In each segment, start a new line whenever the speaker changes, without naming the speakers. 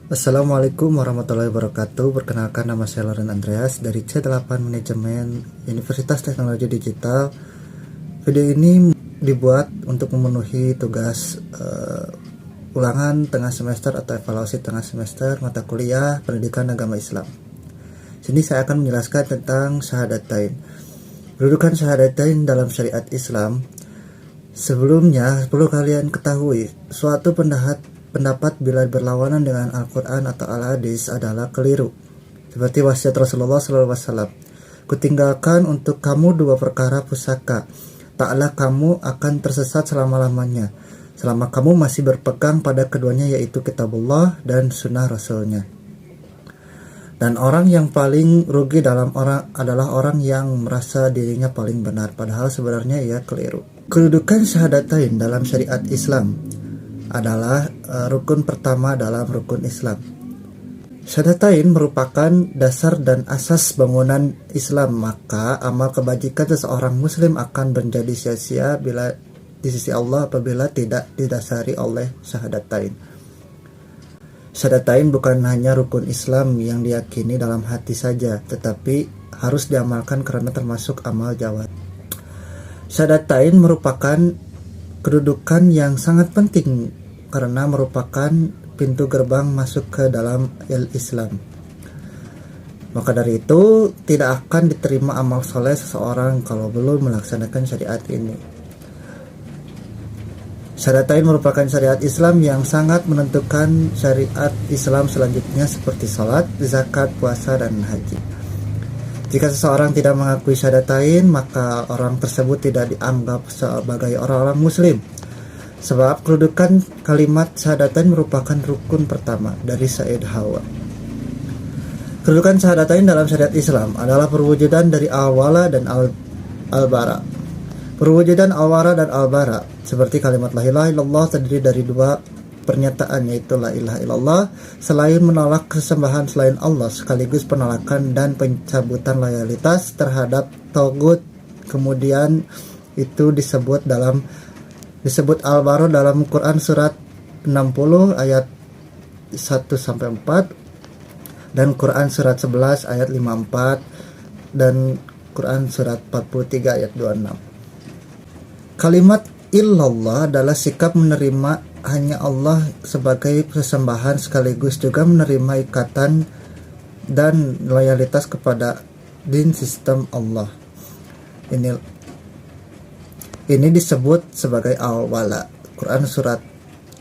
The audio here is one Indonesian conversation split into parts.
Assalamualaikum warahmatullahi wabarakatuh. Perkenalkan, nama saya Loren Andreas dari C8 Manajemen Universitas Teknologi Digital. Video ini dibuat untuk memenuhi tugas ulangan tengah semester atau evaluasi tengah semester mata kuliah Pendidikan Agama Islam. Sini saya akan menjelaskan tentang syahadatain. Kedudukan syahadatain dalam syariat Islam. Sebelumnya, perlu kalian ketahui, suatu pendapat bila berlawanan dengan Al-Quran atau Al-Hadis adalah keliru. Seperti wasiat Rasulullah SAW, kutinggalkan untuk kamu dua perkara pusaka, taklah kamu akan tersesat selama-lamanya, selama kamu masih berpegang pada keduanya, yaitu kitabullah dan sunnah Rasulnya. Dan orang yang paling rugi dalam orang adalah orang yang merasa dirinya paling benar, padahal sebenarnya ia keliru. Kedudukan syahadatain dalam syariat Islam adalah rukun pertama dalam rukun Islam. Syahadatain merupakan dasar dan asas bangunan Islam, maka amal kebajikan seseorang muslim akan menjadi sia-sia bila di sisi Allah apabila tidak didasari oleh syahadatain. Syahadatain bukan hanya rukun Islam yang diyakini dalam hati saja, tetapi harus diamalkan karena termasuk amal jawab. Syahadatain merupakan kedudukan yang sangat penting karena merupakan pintu gerbang masuk ke dalam Islam. Maka dari itu tidak akan diterima amal soleh seseorang kalau belum melaksanakan syariat ini. Syahadatain merupakan syariat Islam yang sangat menentukan syariat Islam selanjutnya seperti salat, zakat, puasa, dan haji. Jika seseorang tidak mengakui syahadatain, maka orang tersebut tidak dianggap sebagai orang-orang muslim. Sebab kedudukan kalimat syahadatain merupakan rukun pertama dari Said Hawa. Kedudukan syahadatain dalam syariat Islam adalah perwujudan dari al-wala dan al-bara. Perwujudan al-wala dan al-bara seperti kalimat la ilaha illallah terdiri dari dua pernyataan, yaitu la ilaha illallah, selain menolak kesembahan selain Allah, sekaligus penolakan dan pencabutan loyalitas terhadap tagut. Kemudian itu disebut al-bara dalam Quran surat 60 ayat 1 sampai 4 dan Quran surat 11 ayat 54 dan Quran surat 43 ayat 26. Kalimat illallah adalah sikap menerima hanya Allah sebagai sesembahan, sekaligus juga menerima ikatan dan loyalitas kepada din sistem Allah. Ini disebut sebagai al-wala. Quran surat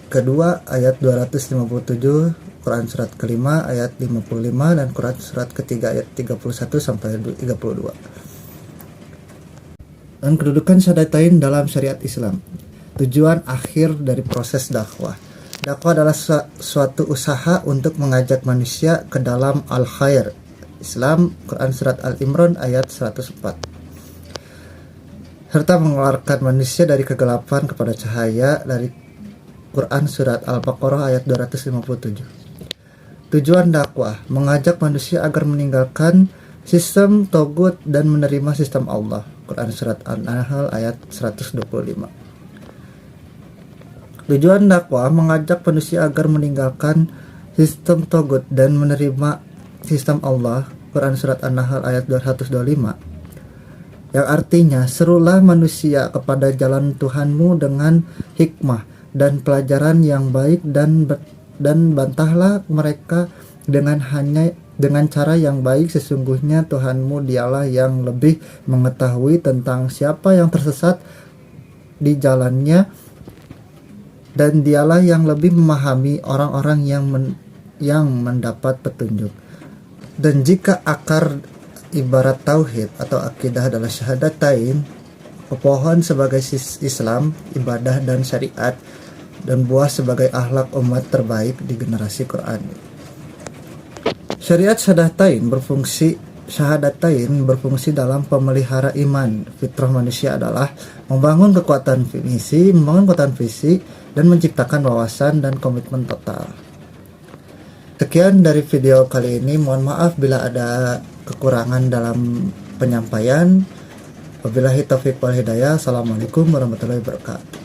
kedua ayat 257, Quran surat kelima ayat 55 dan Quran surat ketiga ayat 31 sampai 32. Dan kedudukan syahadatain dalam syariat Islam. Tujuan akhir dari proses dakwah. Dakwah adalah suatu usaha untuk mengajak manusia ke dalam al-khair. Islam, Quran surat Al-Imran ayat 104. Serta mengeluarkan manusia dari kegelapan kepada cahaya dari Quran surat Al-Baqarah ayat 257. Tujuan dakwah mengajak manusia agar meninggalkan sistem togut dan menerima sistem Allah. Quran surat An-Nahl ayat 125. Tujuan dakwah mengajak manusia agar meninggalkan sistem togut dan menerima sistem Allah. Quran surat An-Nahl ayat 225. Yang artinya, serulah manusia kepada jalan Tuhanmu dengan hikmah dan pelajaran yang baik dan bantahlah mereka dengan cara yang baik. Sesungguhnya Tuhanmu dialah yang lebih mengetahui tentang siapa yang tersesat di jalannya, dan dialah yang lebih memahami orang-orang yang mendapat petunjuk. Dan jika akar ibarat tauhid atau akidah adalah syahadatain, pepohon sebagai Islam, ibadah dan syariat, dan buah sebagai akhlak umat terbaik di generasi Quran. Syariat syahadatain berfungsi dalam pemelihara iman. Fitrah manusia adalah membangun kekuatan visi, dan menciptakan wawasan dan komitmen total. Sekian dari video kali ini. Mohon maaf bila ada kekurangan dalam penyampaian. Wabillahi taufiq wal hidayah. Assalamualaikum warahmatullahi wabarakatuh.